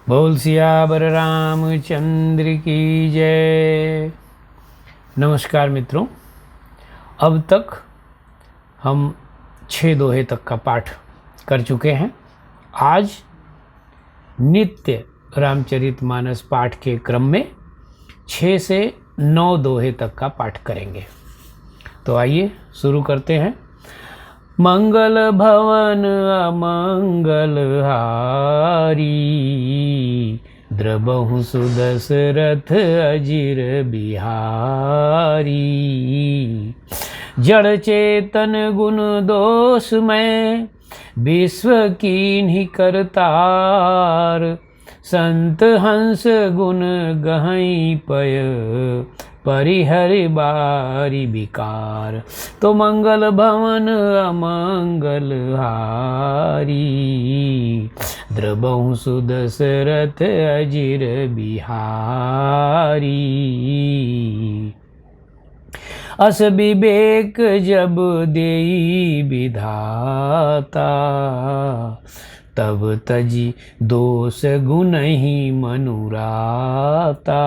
बोल सियावर रामचंद्र की जय। नमस्कार मित्रों, अब तक हम 6 दोहे तक का पाठ कर चुके हैं। आज नित्य रामचरितमानस पाठ के क्रम में 6 से 9 दोहे तक का पाठ करेंगे। तो आइए शुरू करते हैं। मंगल भवन अमंगल हारी, द्रबहु सुदशरथ अजिर बिहारी। जड़ चेतन गुण दोष में, विश्व कीन्ही करतार। संत हंस गुण गहई पय, परिहरि बारी विकार। तो मंगल भवन अमंगल हारी, द्रबहु सुदशरथ अजिर बिहारी। अस विवेक जब देई विधाता, तब तजी दोष गुणहि मनुराता।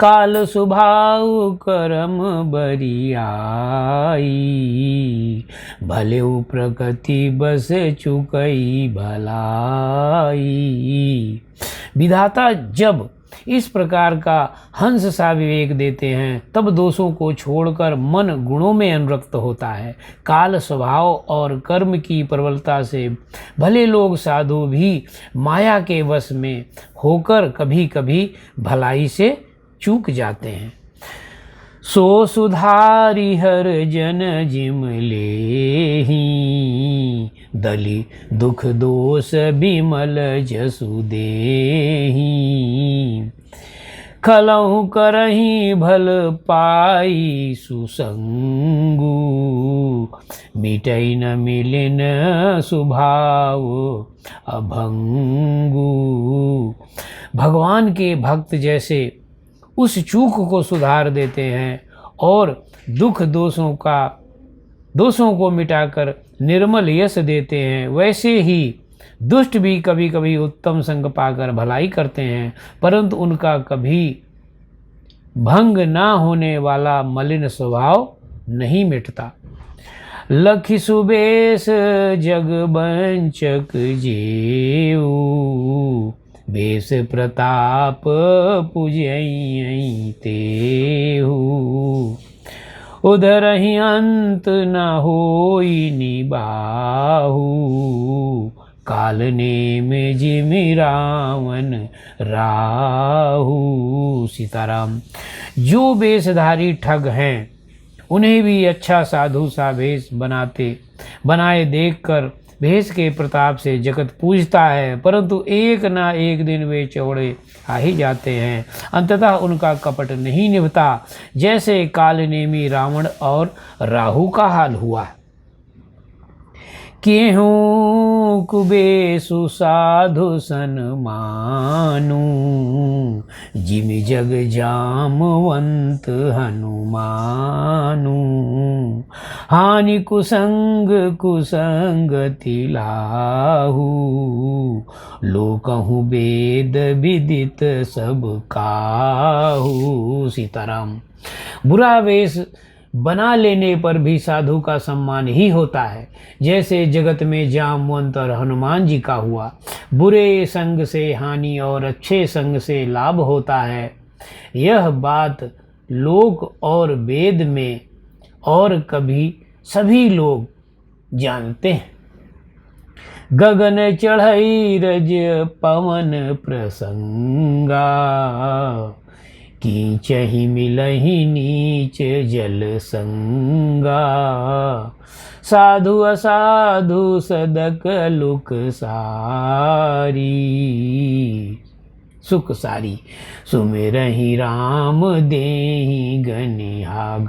काल स्वभाव करम बरियाई, भले प्रकृति बस चुकई भलाई। विधाता जब इस प्रकार का हंस सा विवेक देते हैं, तब दोषों को छोड़कर मन गुणों में अनुरक्त होता है। काल स्वभाव और कर्म की प्रबलता से भले लोग साधु भी माया के वश में होकर कभी कभी भलाई से चूक जाते हैं। सो सुधारी हर जन जिम लेहि, दलि दुख दोष बिमल जसु देहि। खलहु करहि भल पाई सुसंगु, मिटै न मिलिन सुभाव अभंगु। भगवान के भक्त जैसे उस चूक को सुधार देते हैं और दुख दोषों को मिटाकर निर्मल यश देते हैं, वैसे ही दुष्ट भी कभी कभी उत्तम संग पाकर भलाई करते हैं, परंतु उनका कभी भंग ना होने वाला मलिन स्वभाव नहीं मिटता। लखि सुबेश जगबंचक जेऊ, बेस प्रताप पूजई तेहु। उधरहि अंत न होई निबाहु, काल नेम जिमि रावण राहु। सीताराम। जो वेशधारी ठग हैं, उन्हें भी अच्छा साधु सा भेष बनाए देखकर भेष के प्रताप से जगत पूजता है, परंतु एक ना एक दिन वे चौड़े आ ही जाते हैं। अंततः उनका कपट नहीं निभता, जैसे कालनेमी रावण और राहु का हाल हुआ। केहूँ कुबेसु साधु सन मानू, जिमि जग जामवंत हनुमानु। हानि कुसंग कुसंगति लाहू, लोकहु वेद विदित सब काहू। सीताराम। बुरा वेश बना लेने पर भी साधु का सम्मान ही होता है, जैसे जगत में जामवंत और हनुमान जी का हुआ। बुरे संग से हानि और अच्छे संग से लाभ होता है, यह बात लोक और वेद में और कभी सभी लोग जानते हैं। गगन चढ़ई रज पवन प्रसंगा, कीचहि मिलहि नीच जल संगा। साधु असाधु सदक लुक सारी, सुख सारी। सुमिरहि राम देहि गनिहागारी।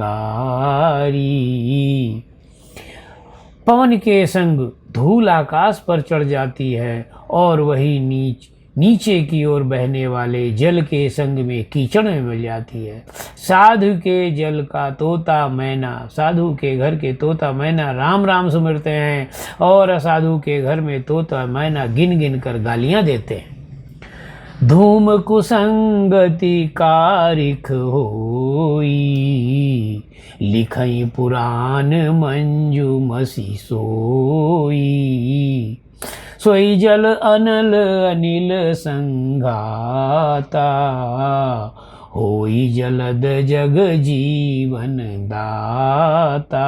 पवन के संग धूल आकाश पर चढ़ जाती है, और वही नीचे की ओर बहने वाले जल के संग में कीचड़ में मिल जाती है। साधु के जल का तोता मैना, साधु के घर के तोता मैना राम राम सुमिरते हैं, और असाधु के घर में तोता मैना गिन गिन कर गालियां देते हैं। धूम कुसंगति कारिख होई, लिखई पुराण मंजू मसी सोई। सोई जल अनल अनिल संघाता, होई जलद जग जीवन दाता।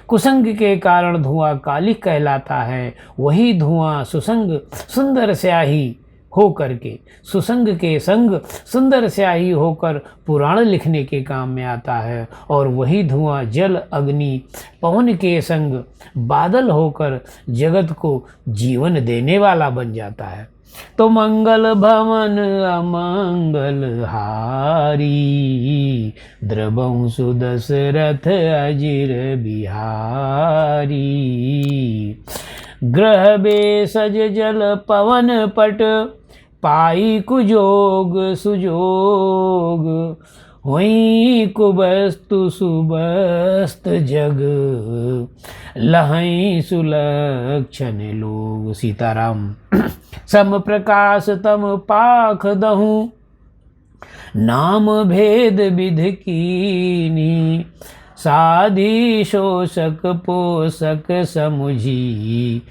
कुसंग के कारण धुआं कालिक कहलाता है, वही धुआं सुसंग सुंदर स्याही होकर के, सुसंग के संग सुंदर स्याही होकर पुराण लिखने के काम में आता है। और वही धुआं जल अग्नि पवन के संग बादल होकर जगत को जीवन देने वाला बन जाता है। तो मंगल भवन अमंगल हारी, द्रबहु सुदशरथ अजिर बिहारी। ग्रह बेसज जल पवन पट, पाई कुजोग सुजोग। हुई कुबस्तु सुबस्त जग, लहई सुलक्षण लोग। सीताराम। सम प्रकाश तम पाख दहूँ, नाम भेद विध कीनी। साधी शोषक पोषक समुझी,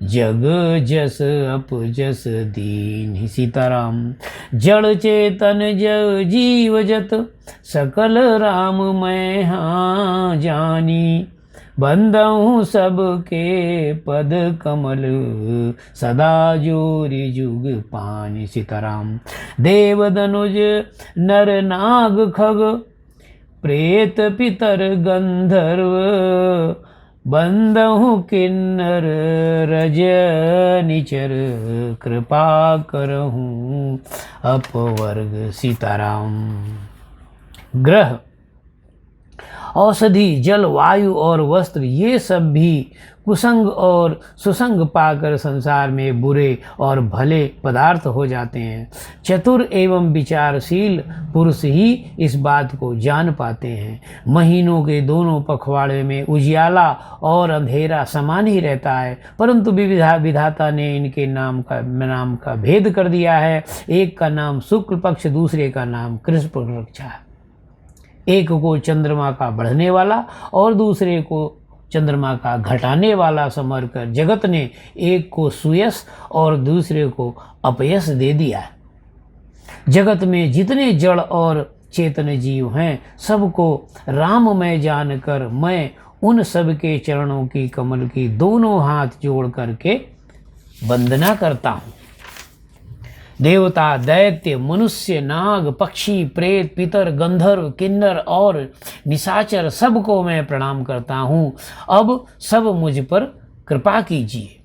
जग जस अपजस दीन। सीताराम। जड़ चेतन जीव जत, सकल राम मैं हाँ जानी। बंदहूँ सबके पद कमल, सदा जोरि जुग पानी। सीताराम। देव दनुज नर नाग खग, प्रेत पितर गंधर्व। बंदहूँ किन्नर रज निचर, कृपा करहूँ अपवर्ग। सीताराम। ग्रह, औषधि, जल, वायु और वस्त्र, ये सब भी कुसंग और सुसंग पाकर संसार में बुरे और भले पदार्थ हो जाते हैं। चतुर एवं विचारशील पुरुष ही इस बात को जान पाते हैं। महीनों के दोनों पखवाड़े में उजियाला और अंधेरा समान ही रहता है, परंतु विधाता ने इनके नाम का भेद कर दिया है। एक का नाम शुक्ल पक्ष, दूसरे का नाम कृष्ण पक्ष है। एक को चंद्रमा का बढ़ने वाला और दूसरे को चंद्रमा का घटाने वाला समझकर जगत ने एक को सुयश और दूसरे को अपयश दे दिया है। जगत में जितने जड़ और चेतन जीव हैं, सबको राममय जानकर मैं उन सब के चरणों की कमल की दोनों हाथ जोड़ करके वंदना करता हूँ। देवता, दैत्य, मनुष्य, नाग, पक्षी, प्रेत, पितर, गंधर्व, किन्नर और निशाचर सबको मैं प्रणाम करता हूँ। अब सब मुझ पर कृपा कीजिए।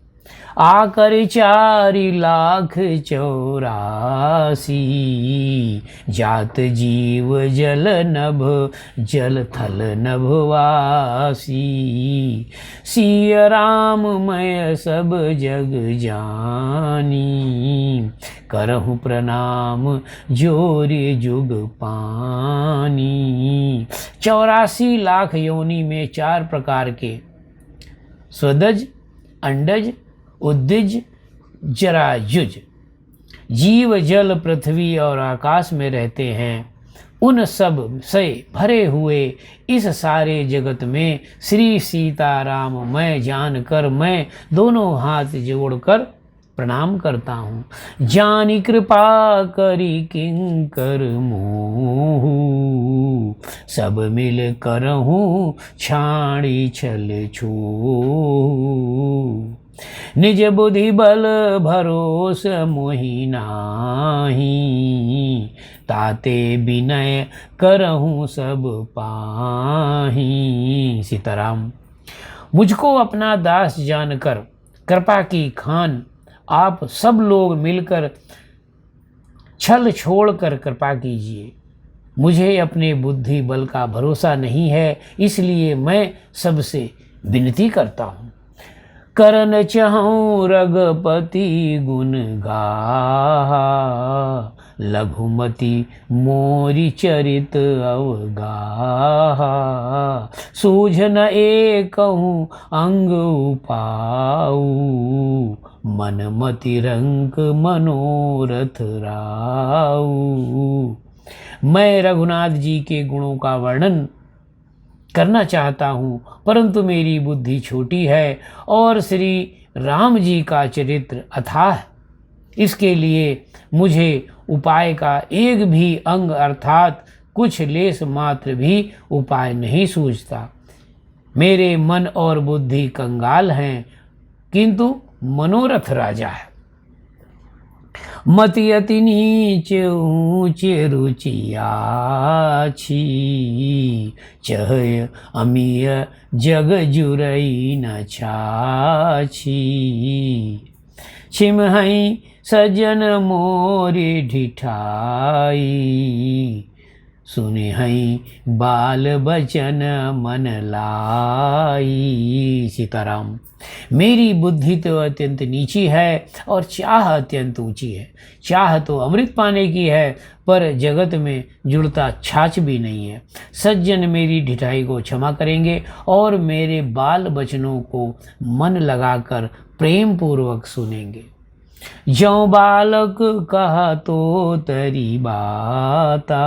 आकर 4,84,000 जात जीव जल नभ, जल थल नभवासी। सिय राम मैं सब जग जानी, करहूँ प्रणाम जोरि जुग पानी। 84 लाख योनि में 4 प्रकार के स्वदज, अंडज, उद्दिज, जरायुज जीव जल, पृथ्वी और आकाश में रहते हैं। उन सब से भरे हुए इस सारे जगत में श्री सीताराम मैं जानकर मैं दोनों हाथ जोड़कर प्रणाम करता हूँ। जानी कृपा करी किंकर मोहू, सब मिल करहूँ छाड़ी छल छू। निज बुद्धि बल भरोस मोहि नाही, ताते विनय करहूँ सब पाही। सीताराम। मुझको अपना दास जानकर कृपा की खान आप सब लोग मिलकर छल छोड़कर कृपा कीजिए। मुझे अपने बुद्धि बल का भरोसा नहीं है, इसलिए मैं सबसे विनती करता हूँ। करन चाहूँ रघुपति गुण गाहा, लघुमति मोरी चरित अवगाहा। सूझ न एकहूँ अंग उपाऊ, मन मति रंक मनोरथ राऊ। मैं रघुनाथ जी के गुणों का वर्णन करना चाहता हूँ, परंतु मेरी बुद्धि छोटी है और श्री राम जी का चरित्र अथाह है। इसके लिए मुझे उपाय का एक भी अंग अर्थात कुछ लेस मात्र भी उपाय नहीं सूझता। मेरे मन और बुद्धि कंगाल हैं, किंतु मनोरथ राजा है। मति अति नीच ऊंच रुचि आछी, चहय अमीय जग जुरई न छाछी। छिमहई सज्जन मोरी ढिठाई, सुने हई बाल बचन मन लाई। सीताराम। मेरी बुद्धि तो अत्यंत नीची है और चाह अत्यंत ऊंची है। चाह तो अमृत पाने की है, पर जगत में जुड़ता छाछ भी नहीं है। सज्जन मेरी ढिठाई को क्षमा करेंगे और मेरे बाल बचनों को मन लगाकर प्रेम पूर्वक सुनेंगे। ज्यों बालक कहा तो तरी बाता,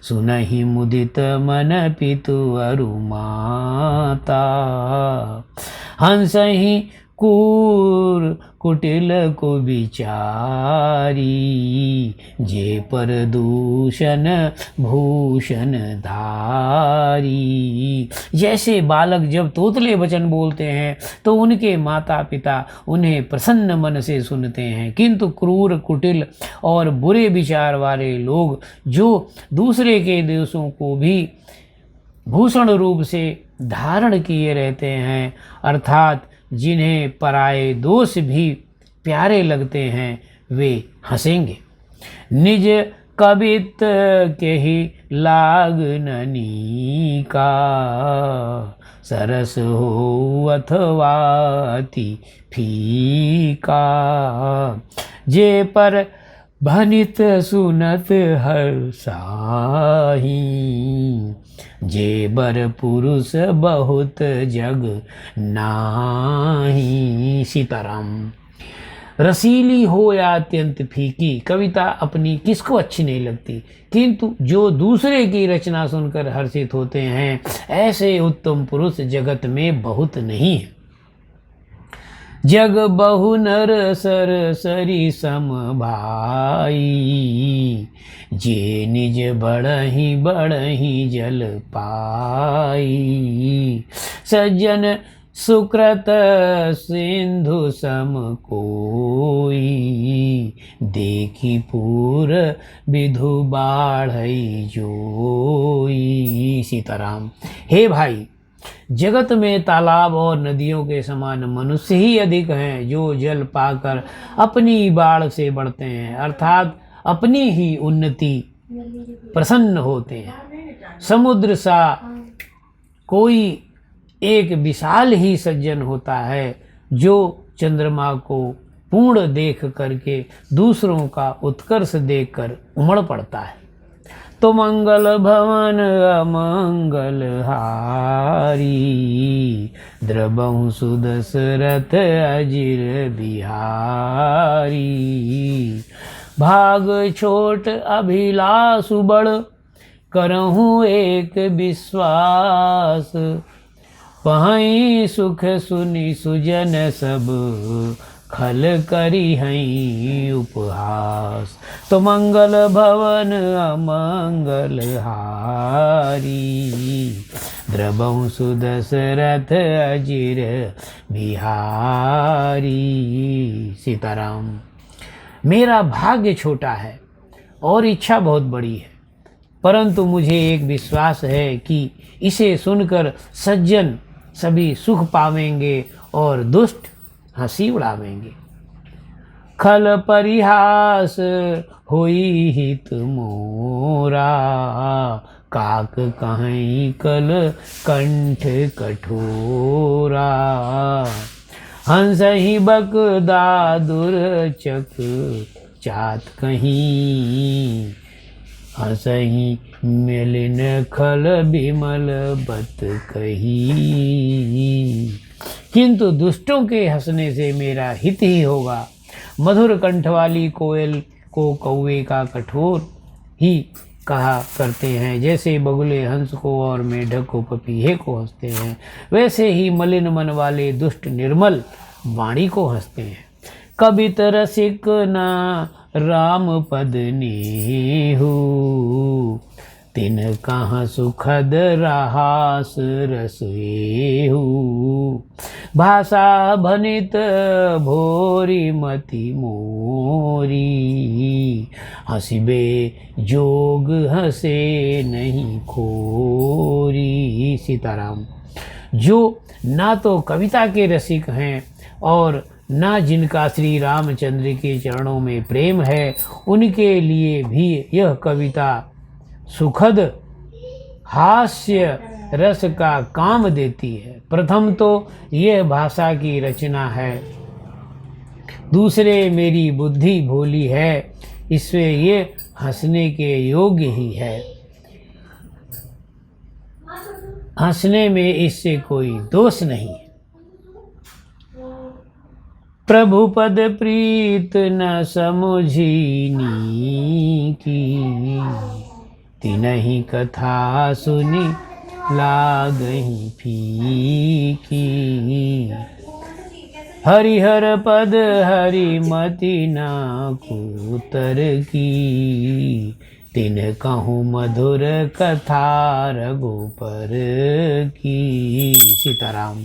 सुनहि मुदित मन पितु अरु माता। हंसहि कूर कुटिल को विचारी, जे पर दूषण भूषण धारी। जैसे बालक जब तोतले वचन बोलते हैं तो उनके माता पिता उन्हें प्रसन्न मन से सुनते हैं, किंतु क्रूर कुटिल और बुरे विचार वाले लोग जो दूसरे के दोषों को भी भूषण रूप से धारण किए रहते हैं, अर्थात जिन्हें पराये दोष भी प्यारे लगते हैं, वे हंसेंगे। निज कबित के ही लाग ननी का, सरस हो अथवा अति फीका। जे पर भनित सुनत हर्षाही, जे बर पुरुष बहुत जग नाही। सीताराम। रसीली हो या अत्यंत फीकी, कविता अपनी किसको अच्छी नहीं लगती, किंतु जो दूसरे की रचना सुनकर हर्षित होते हैं, ऐसे उत्तम पुरुष जगत में बहुत नहीं है। जग बहु नर सर सरी सम भाई, जे निज बढ़ही जल पाई। सज्जन सुकृत सिंधु सम कोई, देखी पूर विधु बाढ़ई जोई। सीताराम। हे भाई, जगत में तालाब और नदियों के समान मनुष्य ही अधिक हैं, जो जल पाकर अपनी बाढ़ से बढ़ते हैं, अर्थात अपनी ही उन्नति प्रसन्न होते हैं। समुद्र सा कोई एक विशाल ही सज्जन होता है, जो चंद्रमा को पूर्ण देख करके दूसरों का उत्कर्ष देखकर उमड़ पड़ता है। तो मंगल भवन अमंगल हारी, द्रबहु सुदशरथ अजिर बिहारी। भाग छोट अभिलाषु बड़, करहूँ एक विश्वास। पहई सुख सुनि सुजन सब, खल करी हई उपहास। तो मंगल भवन अमंगल हारी, द्रबहु सुदशरथ अजिर बिहारी। सीताराम। मेरा भाग्य छोटा है और इच्छा बहुत बड़ी है, परंतु मुझे एक विश्वास है कि इसे सुनकर सज्जन सभी सुख पावेंगे और दुष्ट हंसी उड़ावेंगे। खल परिहास होई हित मोरा, काक कहीं कल कंठ कठोरा। हंस ही बक दादुर चक चात कहीं, हंसही मिलिन खल बिमल बत कही। किंतु दुष्टों के हंसने से मेरा हित ही होगा। मधुर कंठ वाली कोयल को कौवे का कठोर ही कहा करते हैं, जैसे बगुले हंस को और मेढक को पपीहे को हंसते हैं, वैसे ही मलिन मन वाले दुष्ट निर्मल वाणी को हंसते हैं। कबित रसिक ना राम पद नेहु, तिन कहाँ सुखद रहास रसेहु। भाषा भनित भोरी मति मोरी, हंसिबे जोग हंसे नहीं खोरी। सीताराम। जो ना तो कविता के रसिक हैं और ना जिनका श्री रामचंद्र के चरणों में प्रेम है, उनके लिए भी यह कविता सुखद हास्य रस का काम देती है। प्रथम तो यह भाषा की रचना है, दूसरे मेरी बुद्धि भोली है, इससे ये हंसने के योग्य ही है। हंसने में इससे कोई दोष नहीं। प्रभु पद प्रीत न समुझीनी की, तिनहि कथा सुनी लागहि फीकी। हरिहर पद हरिमति ना कुतर की, तिन कहूँ मधुर कथा रघुपर की। सीताराम।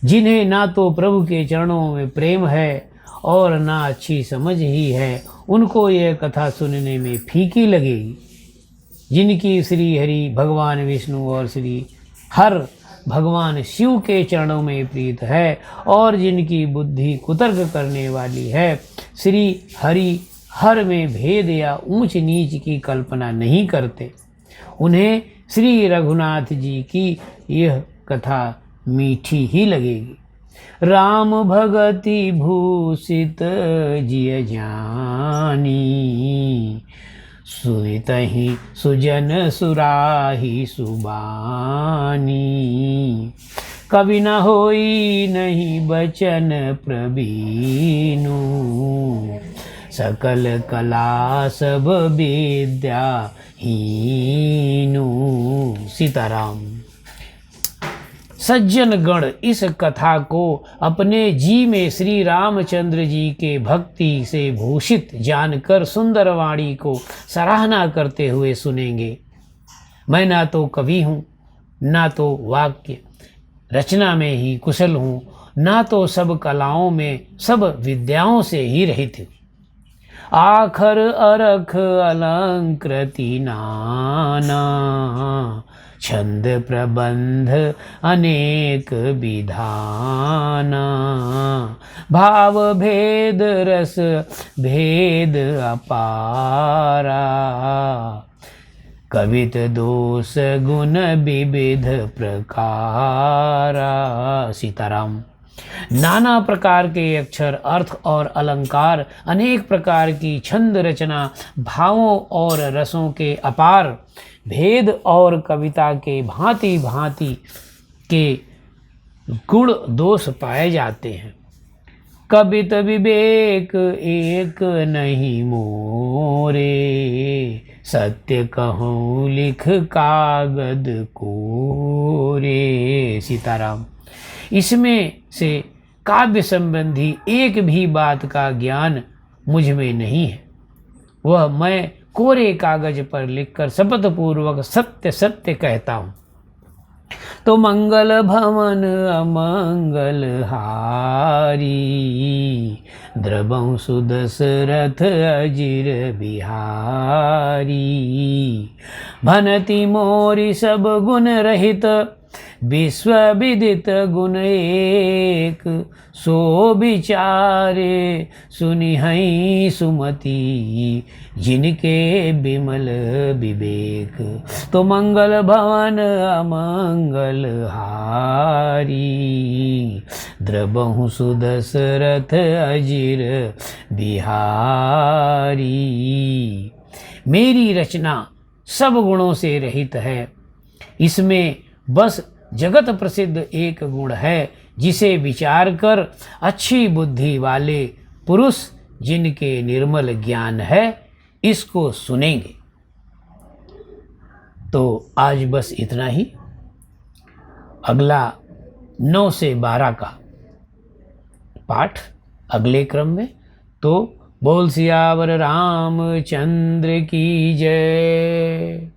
जिन्हें ना तो प्रभु के चरणों में प्रेम है और ना अच्छी समझ ही है, उनको यह कथा सुनने में फीकी लगेगी। जिनकी श्री हरि भगवान विष्णु और श्री हर भगवान शिव के चरणों में प्रीत है और जिनकी बुद्धि कुतर्क करने वाली है, श्री हरि हर में भेद या ऊंच नीच की कल्पना नहीं करते, उन्हें श्री रघुनाथ जी की यह कथा मीठी ही लगेगी। राम भगति भूषित जिय जानी, सुनितहि सुजन सुराही सुबानी। कवि न होई नहीं बचन प्रवीणु, सकल कला सब विद्या हीनु। सीताराम। सज्जन गण इस कथा को अपने जी में श्री रामचंद्र जी के भक्ति से भूषित जानकर सुंदर वाणी को सराहना करते हुए सुनेंगे। मैं ना तो कवि हूँ, ना तो वाक्य रचना में ही कुशल हूँ, ना तो सब कलाओं में सब विद्याओं से ही रहित हूँ। आखर अरख अलंकृति नाना, छंद प्रबंध अनेक विधाना। भाव भेद रस भेद अपारा, कवित दोष गुण विविध प्रकारा। सीताराम। नाना प्रकार के अक्षर, अर्थ और अलंकार, अनेक प्रकार की छंद रचना, भावों और रसों के अपार भेद और कविता के भांति भांति के गुण दोष पाए जाते हैं। कवित विवेक एक नहीं मोरे, सत्य कहूँ लिख कागद कोरे। सीताराम। इसमें से काव्य संबंधी एक भी बात का ज्ञान मुझ में नहीं है, वह मैं कोरे कागज पर लिखकर शपथपूर्वक सत्य सत्य कहता हूँ। तो मंगल भवन अमंगल हारी, द्रवं सुदशरथ अजिर बिहारी। भनति मोरी सब गुण रहित, विश्व विदित गुण एक। सो विचारे सुनिहै सुमति, जिनके विमल विवेक। तो मंगल भवन अमंगल हारी, द्रवहु सुदशरथ अजिर बिहारी। मेरी रचना सब गुणों से रहित है, इसमें बस जगत प्रसिद्ध एक गुण है, जिसे विचार कर अच्छी बुद्धि वाले पुरुष, जिनके निर्मल ज्ञान है, इसको सुनेंगे। तो आज बस इतना ही। अगला 9 से 12 का पाठ अगले क्रम में। तो बोल सियावर रामचंद्र की जय।